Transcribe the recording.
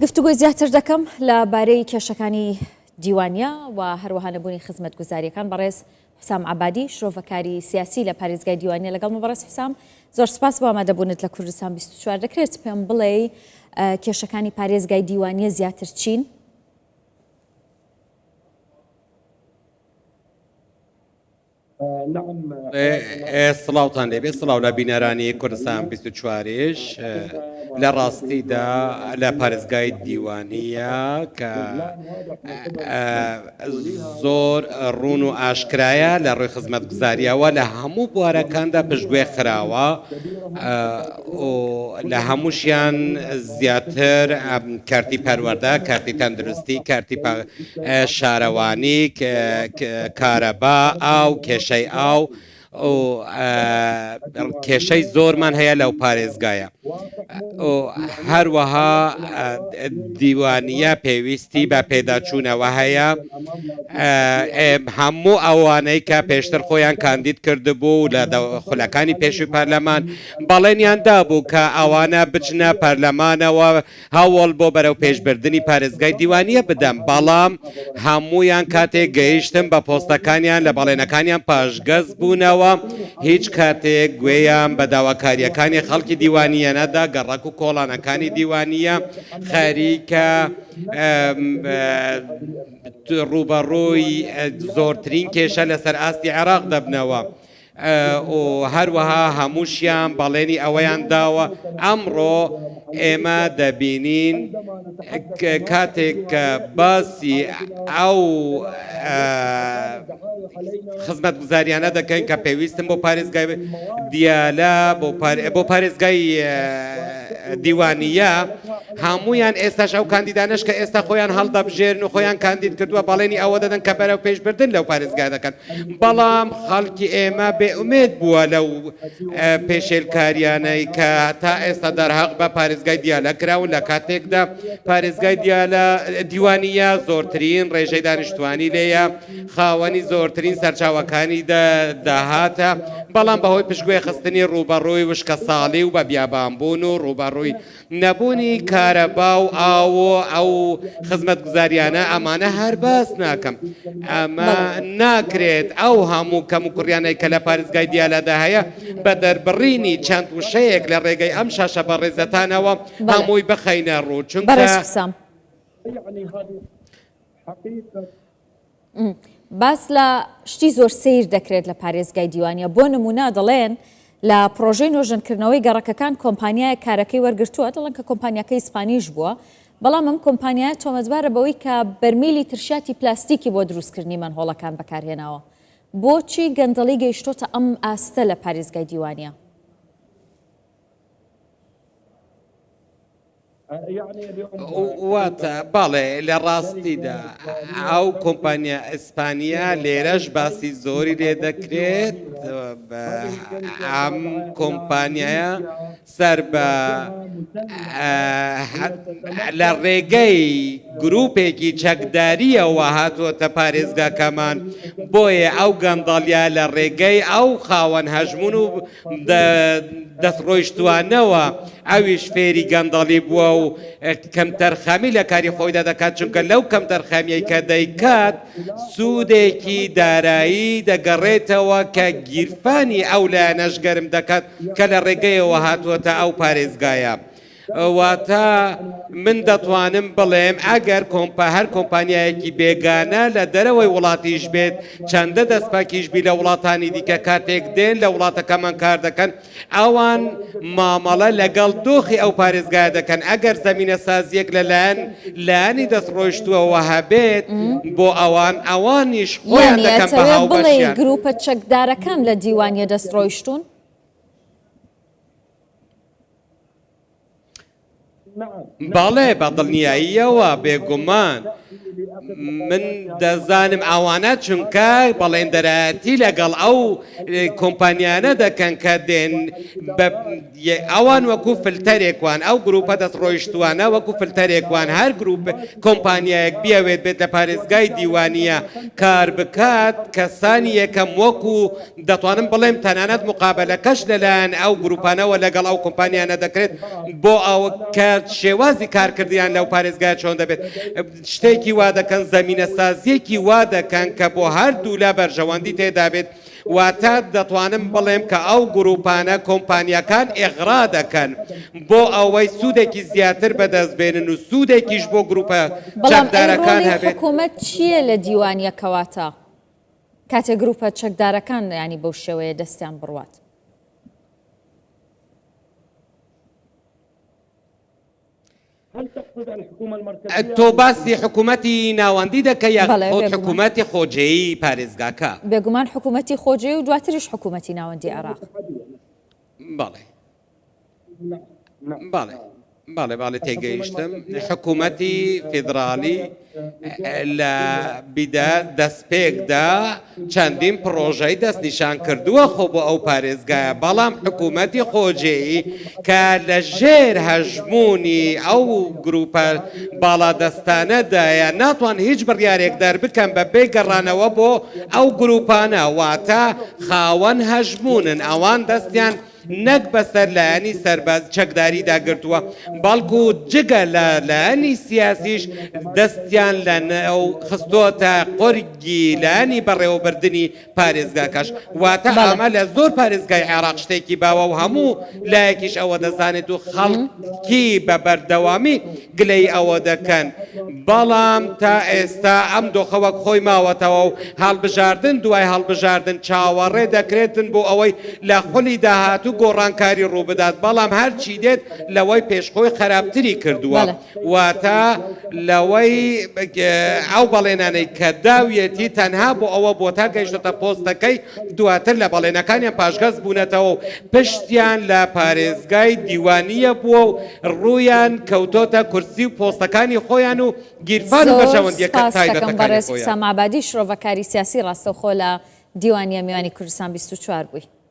گفتوگۆی زیاتر دەکەم لەبارەی کێشەکانی دیوانیە و هەروەها نەبوونی خزمەتگوزاریەکان بەڕێز حسام عەبادی شرۆڤەکاری سیاسی لە پارێزگای دیوانیە لەگەڵ بەڕێز حسام زۆر سپاس بۆ ئامادەبوونت لە کوردستان 24 دەکرێت پێم بڵێ کێشەکانی پارێزگای دیوانیە زیاتر چین؟ سڵاوتان لێبێ سڵاو لە بینەرانی کوردستان 24ش لە ڕاستیدا لە پارێزگای دیوانیە کە زۆر ڕوون و ئاشکرایە لە ڕووی خزمەتگوزاریەوە لە هەموو بوارەکاندا پشتگوێ خراوە لە هەمووشیان زیاتر کارتی پەروەردە، کارتی تەندروستی، کارتی شارەوانی، کارەبا ئاو کێشەی ئاو کێشەی زۆرمان هەیە لەو پارێزگایە. هەروەها دیوانیە پێویستی بە پێداچوونەوە هەیە هەموو ئەوانەی کە پێشتر خۆیان کاندید کردبوو لە خولەکانی پێشووی پەرلەمان بەڵێنیان دابوو کە ئەوانە بچنە پەرلەمانەوە هەوڵ بۆ بەرەو پێشبردننی پارێزگای دیوانیە بدەم، بەڵام هەمویان کاتێک گەیشتن بە پۆستەکانیان لە بەڵێنەکانیان پاشگەز بوونەوە هیچ کاتێک گوێیان بە داواکاریەکانی خەڵکی دیوانیە نەدا، گەڕک و کۆڵانەکانی دیوانیە خەریکە ڕوبەڕووی زۆرترین کێشە لەسەر ئاستی عێراق دەبنەوە و هەروەها هەمووشیان بەڵێنی ئەوەیان داوە. ئەمڕۆ ئێمە دەبینین کاتێک کە باسی ئەو خزمەتگوزاریانە دەکەین کە پێویستن بۆ پارێزگای دیالە بۆ پارێزگای دیوانیە هەمویان ئێستاش ئەو کاندیدانش کە ئێستا خۆیان هەڵدەبژێرن و خۆیان کاندید کردووە بەڵێنی ئەوە دەدەن کە بەرەو پێشبردن لەو پارێزگا دەکەن، بەڵام خەڵکی ئێمە بێئومێد بووە لەو پێشێلکاریانەی کە تا ئێستا دەرهەق بە پارێزگای دیالە کراون لە کاتێکدا پارێزگای دیوانیە زۆرترین ڕێژەی دانیشتوانی لێیە، خاوەنی زۆرترین سەرچاوەکانی داهاتە، بەڵام بەهۆی پشتگوێ خستنی ڕوبەڕووی وشکە ساڵی و بە بیابانبوون و ڕوبەڕووی نەبوونی کارەبا و ئەو خزمەتگوزاریانە ئەمانە هەر باس ناکەم. ئەمە ناکرێت ئەو هەموو کەم و کوڕیانەی کە لە پارێزگای دیالەدا هەیە بە دەربڕینی چەند وشەیەک لە ڕێگەی ئەم شاشە بەڕێزەتانەوە هەمووی بخەینە ڕوو، چونکە باس لە شتی زۆر سیر دەکرێت لە پارێزگای دیوانیە. بۆ نمونە دەڵێن لە پرۆژەی نۆژەنکردنەوەی گەڕەکەکان کۆمپانیای کارەکەی وەرگرتووە، دەڵێن کە کۆمپانیەکەی ئیسپانیش بووە، بەڵام ئەم کۆمپانیای تۆمەتبارە بەوەی کە بەرمیلی ترشاتی پلاستیکی بۆ دروستکردنی مەنهۆڵەکان بەکارهێناوە. بۆچی گەندەڵی گەیشتۆتە ئەم ئاستە لە پارێزگای دیوانیە؟ واتە بەڵێ لە ڕاستیدا ئەو کۆمپانیا ئیسپانیا لێرەش باسی زۆری لێ دەکرێت. ئەم کۆمپانیایە سەر بە لە ڕێگەی گروپێکی چەکداریەوە هاتووەتە پارێزگاکەمان، بۆیە ئەو گەندەڵیا لە ڕێگەی ئەو خاوەن هەژمون و دەستڕۆیشتوانەوە ئەویش فێری گەندەڵی بووە و کەم تەرخەمی لە کاری خۆیدا دەکات، چونکە لەو کەم تەرخەمیەی کە دەیکات سوودێکی دارایی دەگەڕێتەوە کە گیرفانی ئەو لایەنەش گەرم دەکات کە لە ڕێگەیەوە هاتووەتە ئەو پارێزگایە. واتە من دەتوانم بڵێم ئەگەر هەر کۆمپانیایەکی بێگانە لە دەرەوەی وڵاتیش بێت چەندە دەستپاکیش بی لە وڵاتانی دیکە کاتێک دێن لە وڵاتەکەمان کار دەکەن ئەوان مامەڵە لەگەڵ دۆخی ئەو پارێزگای دەکەن. ئەگەر زەمینە سازیەک لەلایەنی دەستڕۆیشتووەوە هەبێت بۆ ئەوانیش خۆیان دەکەن بە هاوبەشیان. گروپە چەکدارەکان لە دیوانیە دەستڕۆیشتون؟ بەڵێ بەدڵنیاییەوە بێگومان من دەزانم ئەوانە چونکە بەڵێندەرایەتی لەگەڵ ئەو کۆمپانیانە دەکەن کە دێن ئەوان وەکو فلتەرێکوان ئەو گروپە دەستڕۆیشتوانە وەکو فلتەرێکوان هەر گروپ کۆمپانیایەک بیاوێت بێت لە پارێزگای دیوانیە کار بکات کەسانی یەکەم وەکو دەتوانم بڵێم تەنانەت مقابلەکەش لەلایەن ئەو گروپانەوە لەگەڵ ئەو کۆمپانیانە دەکرێت بۆ ئەو کە شێوازی کارکردیان لەو پارێزگای چۆن دەبێت شتێکی وا دەکەن زەمینە سازیەکی وا دەکەن کە بۆ هەردوو لا بەرژەوەندی تێدا بێت واتە دەتوانم بڵێم کە ئەو گروپانە کۆمپانیەکان ئێغرا دەکەن بۆ ئەوەی سوودێکی زیاتر بەدەستبێنن و سوودێکیش بۆ گروپە چەکدارەکان هەبێت. حکوومەت چییە لە دیوانیەکەواتە کاتێک گروپە چەکدارەکان ینی بەو شێوەیە دەستیان بڕوات؟ تۆ باسی حکوومەتی ناوەندی دەکە یا حکوومەتی خۆجێی پارێزگاکە؟ بێگومان حکوومەتی خۆجێ و دواتریش حکوومەتی ناوەندی عێراق. باڵێ تێگەیشتم حکوومەتی فیدراالی لە دەستپێکدا چەندین پرۆژەی دەستنیشان کردووە خۆ بۆ ئەو پارێزگایە بەڵام حکوومەتی خۆجێی کە لە ژێر هەژمونی ئەو گروپە باڵادەستانەدایە ناتوان هیچ بڕیارێک دەربکەن بە بێگەڕانەوە بۆ ئەو گروپانە واتە خاوەن هەژمونن ئەوان دەستیان نەک بەسەر لایەنی سەرباز چەکداری داگرتووە بەڵکو جگە لە لایەنی سیاسیش دەستیان لە خستۆتە قۆرگی لایەنی بەڕێوەبردننی پارێزگاکەش واتە ئەمە لە زۆر پارێزگای عێراق شتێکی باوە و هەموو لایەکیش ئەوە دەزانێت و خەڵکی بە بەردەوامی گلەی ئەوە دەکەن بەڵام تا ئێستا ئەم دۆخەوەک خۆی ماوەتەوە و هەڵبژاردن دوای هەڵبژاردن چاوەڕێ دەکرێتن بۆ ئەوەی لە خولی داهاتوو گۆڕانکاری ڕووبدات بەڵام هەرچی دێت لەوەی پێشخۆی خراپتری کردووە واتە لەوەی ئەو بەڵێنانەی کە داویەتی تەنها بۆ ئەوە بۆ تا گەیشتە پۆستەکەی دواتر لە بەڵێنەکانیان پاشگەز بوونەتەوە و پشتیان لە پارێزگای دیوانیە بووە و ڕوویان کەوتۆتە کورسی و پۆستەکانی خۆیان و گیرفان و بەرژەوەندیەکە تایبەتەکانی خۆیان. سامابادی شرۆڤەکاری سیاسی ڕاستەوخۆ لە دیوانیە میوانی کوردستان 24 بووی.